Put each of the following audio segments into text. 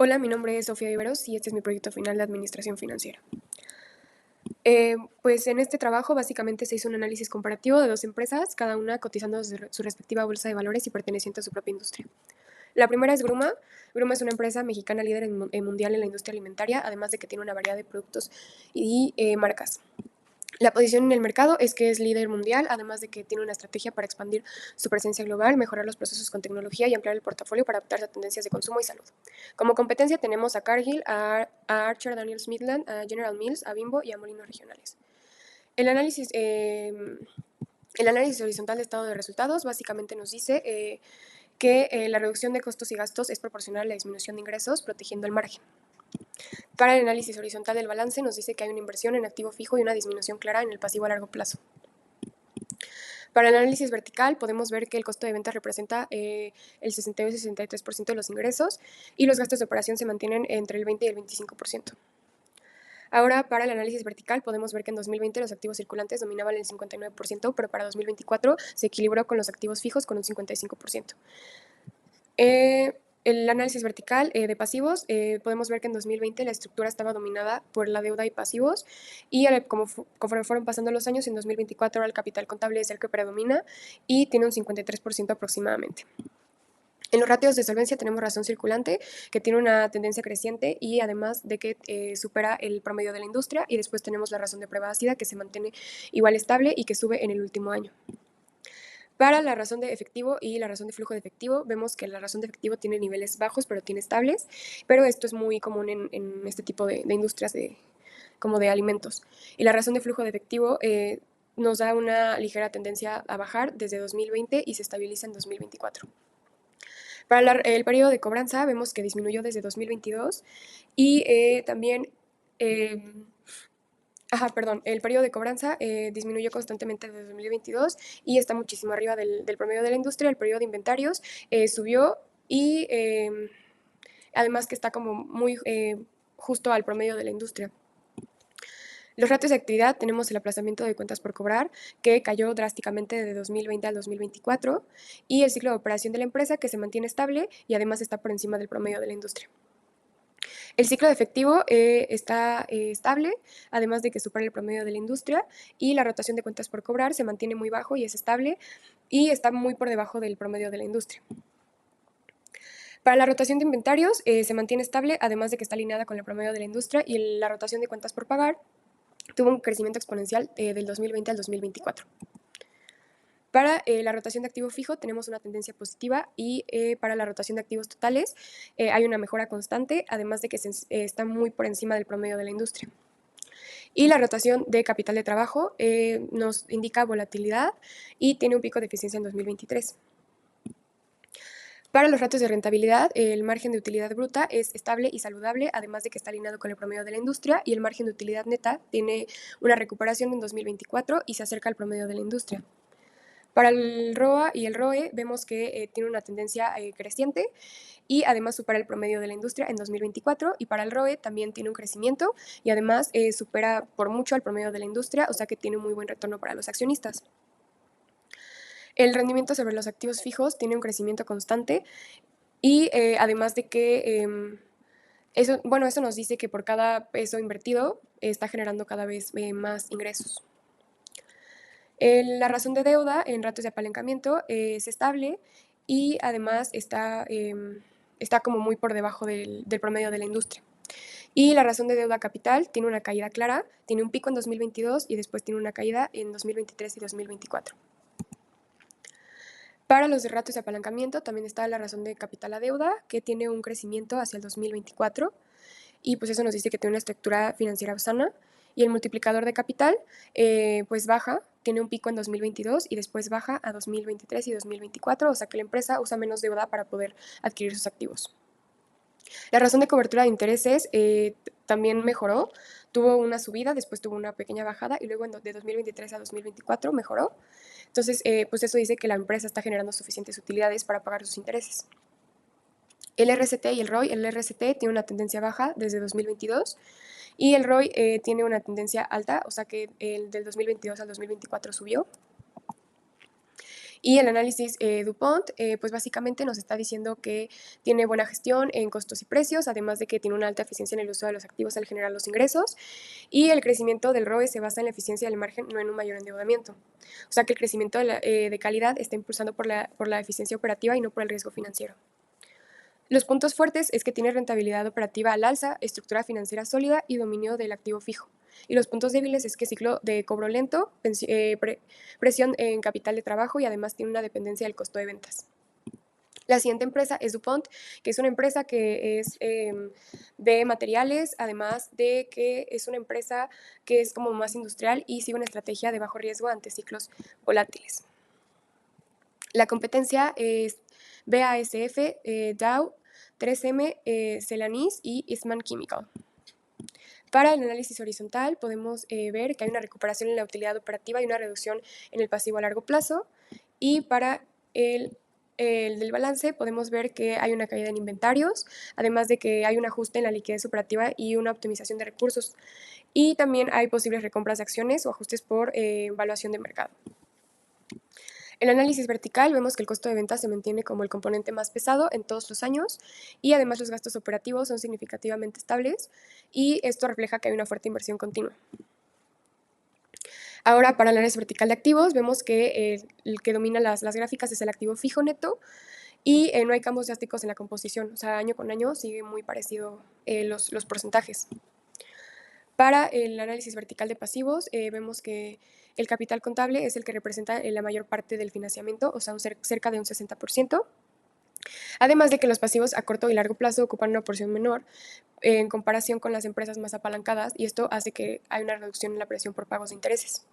Hola, mi nombre es Sofía Iberos y este es mi proyecto final de Administración Financiera. Pues en este trabajo básicamente se hizo un análisis comparativo de dos empresas, cada una cotizando su respectiva bolsa de valores y perteneciente a su propia industria. La primera es Gruma. Gruma es una empresa mexicana líder mundial en la industria alimentaria, además de que tiene una variedad de productos y marcas. La posición en el mercado es que es líder mundial, además de que tiene una estrategia para expandir su presencia global, mejorar los procesos con tecnología y ampliar el portafolio para adaptarse a tendencias de consumo y salud. Como competencia tenemos a Cargill, a Archer Daniels Midland, a General Mills, a Bimbo y a Molinos Regionales. El análisis horizontal de estado de resultados básicamente nos dice que la reducción de costos y gastos es proporcional a la disminución de ingresos, protegiendo el margen. Para el análisis horizontal del balance nos dice que hay una inversión en activo fijo y una disminución clara en el pasivo a largo plazo. Para el análisis vertical podemos ver que el costo de ventas representa el 62 y 63% de los ingresos y los gastos de operación se mantienen entre el 20 y el 25%. Ahora, para el análisis vertical podemos ver que en 2020 los activos circulantes dominaban el 59%, pero para 2024 se equilibró con los activos fijos con un 55%. El análisis vertical de pasivos, podemos ver que en 2020 la estructura estaba dominada por la deuda y pasivos y conforme fueron pasando los años, en 2024 el capital contable es el que predomina y tiene un 53% aproximadamente. En los ratios de solvencia tenemos razón circulante, que tiene una tendencia creciente y además de que supera el promedio de la industria, y después tenemos la razón de prueba ácida, que se mantiene igual estable y que sube en el último año. Para la razón de efectivo y la razón de flujo de efectivo, vemos que la razón de efectivo tiene niveles bajos, pero tiene estables, pero esto es muy común en este tipo de industrias como de alimentos. Y la razón de flujo de efectivo nos da una ligera tendencia a bajar desde 2020 y se estabiliza en 2024. Para el periodo de cobranza vemos que disminuyó desde 2022 y también... el periodo de cobranza disminuyó constantemente desde 2022 y está muchísimo arriba del promedio de la industria. El periodo de inventarios subió y además que está como muy justo al promedio de la industria. Los ratios de actividad tenemos el aplazamiento de cuentas por cobrar, que cayó drásticamente de 2020 al 2024, y el ciclo de operación de la empresa, que se mantiene estable y además está por encima del promedio de la industria. El ciclo de efectivo está estable, además de que supera el promedio de la industria, y la rotación de cuentas por cobrar se mantiene muy bajo y es estable, y está muy por debajo del promedio de la industria. Para la rotación de inventarios se mantiene estable, además de que está alineada con el promedio de la industria, y la rotación de cuentas por pagar tuvo un crecimiento exponencial del 2020 al 2024. Para la rotación de activo fijo tenemos una tendencia positiva y para la rotación de activos totales hay una mejora constante, además de que está muy por encima del promedio de la industria. Y la rotación de capital de trabajo nos indica volatilidad y tiene un pico de eficiencia en 2023. Para los ratios de rentabilidad, el margen de utilidad bruta es estable y saludable, además de que está alineado con el promedio de la industria, y el margen de utilidad neta tiene una recuperación en 2024 y se acerca al promedio de la industria. Para el ROA y el ROE vemos que tiene una tendencia creciente y además supera el promedio de la industria en 2024, y para el ROE también tiene un crecimiento y además supera por mucho al promedio de la industria, o sea que tiene un muy buen retorno para los accionistas. El rendimiento sobre los activos fijos tiene un crecimiento constante y además de que eso nos dice que por cada peso invertido está generando cada vez más ingresos. La razón de deuda en ratios de apalancamiento es estable y además está como muy por debajo del promedio de la industria. Y la razón de deuda capital tiene una caída clara, tiene un pico en 2022 y después tiene una caída en 2023 y 2024. Para los ratios de apalancamiento también está la razón de capital a deuda, que tiene un crecimiento hacia el 2024, y pues eso nos dice que tiene una estructura financiera sana. Y el multiplicador de capital pues baja, tiene un pico en 2022 y después baja a 2023 y 2024, o sea que la empresa usa menos deuda para poder adquirir sus activos. La razón de cobertura de intereses también mejoró, tuvo una subida, después tuvo una pequeña bajada y luego de 2023 a 2024 mejoró. Entonces, pues eso dice que la empresa está generando suficientes utilidades para pagar sus intereses. El RCT y el ROI, el RCT tiene una tendencia baja desde 2022 y el ROI tiene una tendencia alta, o sea que el del 2022 al 2024 subió. Y el análisis DuPont, pues básicamente nos está diciendo que tiene buena gestión en costos y precios, además de que tiene una alta eficiencia en el uso de los activos al generar los ingresos, y el crecimiento del ROE se basa en la eficiencia del margen, no en un mayor endeudamiento. O sea que el crecimiento de calidad está impulsado por la eficiencia operativa y no por el riesgo financiero. Los puntos fuertes es que tiene rentabilidad operativa al alza, estructura financiera sólida y dominio del activo fijo. Y los puntos débiles es que ciclo de cobro lento, presión en capital de trabajo y además tiene una dependencia del costo de ventas. La siguiente empresa es DuPont, que es una empresa que es de materiales, además de que es una empresa que es como más industrial y sigue una estrategia de bajo riesgo ante ciclos volátiles. La competencia es BASF, Dow, 3M, Celanese y Eastman Chemical. Para el análisis horizontal podemos ver que hay una recuperación en la utilidad operativa y una reducción en el pasivo a largo plazo. Y para el del balance podemos ver que hay una caída en inventarios, además de que hay un ajuste en la liquidez operativa y una optimización de recursos. Y también hay posibles recompras de acciones o ajustes por evaluación de mercado. En el análisis vertical vemos que el costo de ventas se mantiene como el componente más pesado en todos los años y además los gastos operativos son significativamente estables y esto refleja que hay una fuerte inversión continua. Ahora, para el análisis vertical de activos, vemos que el que domina las gráficas es el activo fijo neto y no hay cambios drásticos en la composición, o sea, año con año sigue muy parecido los porcentajes. Para el análisis vertical de pasivos, vemos que el capital contable es el que representa la mayor parte del financiamiento, o sea, cerca de un 60%. Además de que los pasivos a corto y largo plazo ocupan una porción menor en comparación con las empresas más apalancadas y esto hace que haya una reducción en la presión por pagos de intereses.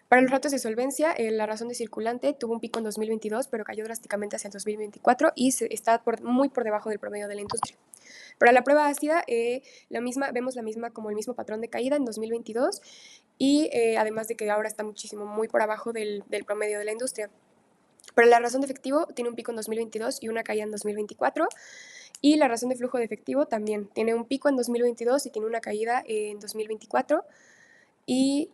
Para los ratios de solvencia, la razón de circulante tuvo un pico en 2022, pero cayó drásticamente hacia el 2024 y está muy por debajo del promedio de la industria. Para la prueba ácida, vemos la misma como el mismo patrón de caída en 2022 y además de que ahora está muchísimo muy por abajo del promedio de la industria. Para la razón de efectivo tiene un pico en 2022 y una caída en 2024 y la razón de flujo de efectivo también tiene un pico en 2022 y tiene una caída en 2024 y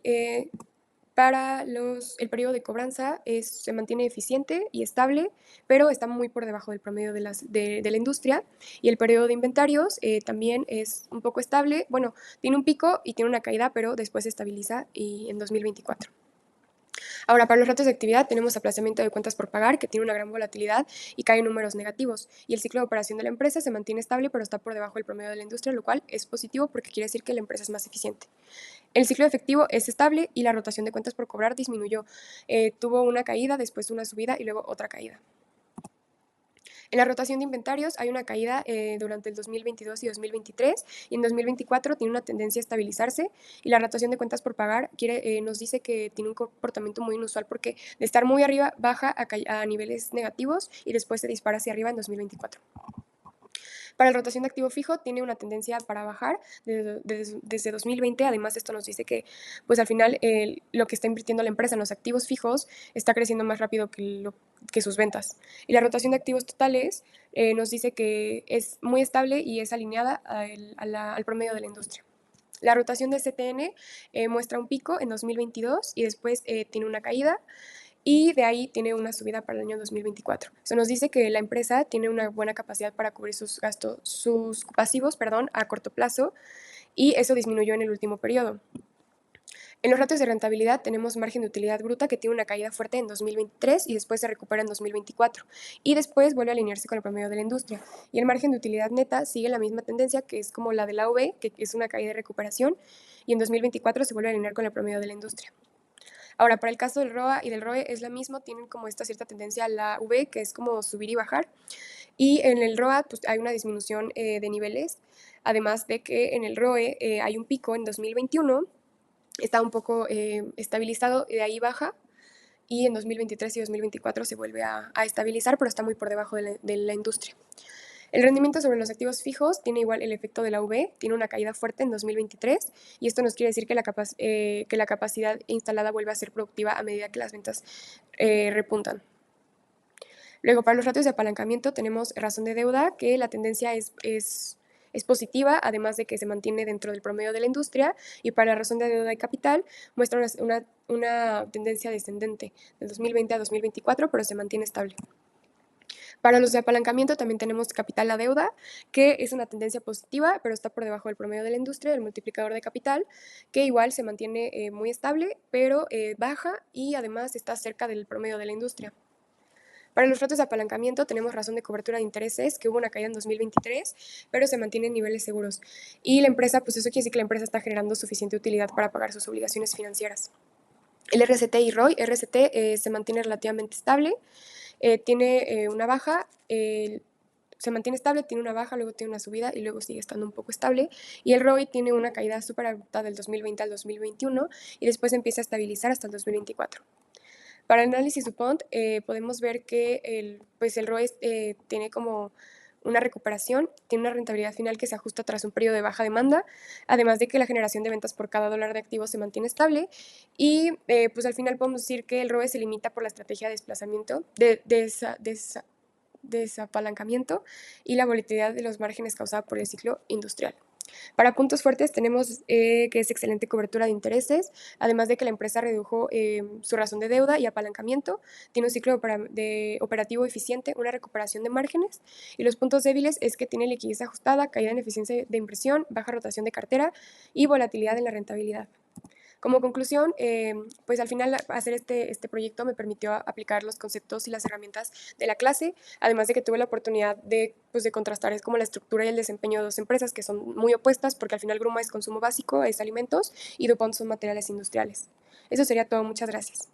para el periodo de cobranza se mantiene eficiente y estable, pero está muy por debajo del promedio de la industria. Y el periodo de inventarios también es un poco estable. Bueno, tiene un pico y tiene una caída, pero después se estabiliza en 2024. Ahora, para los ratios de actividad tenemos aplazamiento de cuentas por pagar, que tiene una gran volatilidad y cae en números negativos. Y el ciclo de operación de la empresa se mantiene estable, pero está por debajo del promedio de la industria, lo cual es positivo porque quiere decir que la empresa es más eficiente. El ciclo efectivo es estable y la rotación de cuentas por cobrar disminuyó. Tuvo una caída, después una subida y luego otra caída. En la rotación de inventarios hay una caída durante el 2022 y 2023 y en 2024 tiene una tendencia a estabilizarse y la rotación de cuentas por pagar nos dice que tiene un comportamiento muy inusual porque de estar muy arriba baja a niveles negativos y después se dispara hacia arriba en 2024. Para la rotación de activo fijo tiene una tendencia para bajar desde 2020. Además, esto nos dice que pues al final lo que está invirtiendo la empresa en los activos fijos está creciendo más rápido que sus ventas. Y la rotación de activos totales nos dice que es muy estable y es alineada al promedio de la industria. La rotación de CTN muestra un pico en 2022 y después tiene una caída y de ahí tiene una subida para el año 2024. Eso nos dice que la empresa tiene una buena capacidad para cubrir sus pasivos, a corto plazo y eso disminuyó en el último periodo. En los ratios de rentabilidad tenemos margen de utilidad bruta que tiene una caída fuerte en 2023 y después se recupera en 2024 y después vuelve a alinearse con el promedio de la industria. Y el margen de utilidad neta sigue la misma tendencia que es como la de la UV, que es una caída de recuperación y en 2024 se vuelve a alinear con el promedio de la industria. Ahora, para el caso del ROA y del ROE es la misma, tienen como esta cierta tendencia a la V, que es como subir y bajar. Y en el ROA pues, hay una disminución de niveles, además de que en el ROE hay un pico en 2021, está un poco estabilizado, de ahí baja, y en 2023 y 2024 se vuelve a estabilizar, pero está muy por debajo de la industria. El rendimiento sobre los activos fijos tiene igual el efecto de la UV, tiene una caída fuerte en 2023 y esto nos quiere decir que la capacidad instalada vuelve a ser productiva a medida que las ventas repuntan. Luego, para los ratios de apalancamiento tenemos razón de deuda, que la tendencia es es positiva, además de que se mantiene dentro del promedio de la industria y para la razón de deuda y capital muestra una tendencia descendente del 2020 a 2024, pero se mantiene estable. Para los de apalancamiento también tenemos capital a deuda, que es una tendencia positiva, pero está por debajo del promedio de la industria, el multiplicador de capital, que igual se mantiene muy estable, pero baja y además está cerca del promedio de la industria. Para los ratos de apalancamiento tenemos razón de cobertura de intereses, que hubo una caída en 2023, pero se mantienen niveles seguros. Y la empresa, pues eso quiere decir que la empresa está generando suficiente utilidad para pagar sus obligaciones financieras. El RCT y ROI, RCT se mantiene relativamente estable, tiene una baja, se mantiene estable, tiene una baja, luego tiene una subida y luego sigue estando un poco estable. Y el ROI tiene una caída súper abrupta del 2020 al 2021 y después empieza a estabilizar hasta el 2024. Para el análisis DuPont podemos ver que el ROE tiene como una recuperación, tiene una rentabilidad final que se ajusta tras un periodo de baja demanda, además de que la generación de ventas por cada dólar de activos se mantiene estable y pues al final podemos decir que el ROE se limita por la estrategia de desplazamiento, desapalancamiento y la volatilidad de los márgenes causada por el ciclo industrial. Para puntos fuertes tenemos que es excelente cobertura de intereses, además de que la empresa redujo su razón de deuda y apalancamiento, tiene un ciclo de operativo eficiente, una recuperación de márgenes, y los puntos débiles es que tiene liquidez ajustada, caída en eficiencia de impresión, baja rotación de cartera y volatilidad en la rentabilidad. Como conclusión, pues al final hacer este proyecto me permitió aplicar los conceptos y las herramientas de la clase, además de que tuve la oportunidad pues de contrastar es como la estructura y el desempeño de dos empresas que son muy opuestas, porque al final Gruma es consumo básico, es alimentos, y DuPont son materiales industriales. Eso sería todo, muchas gracias.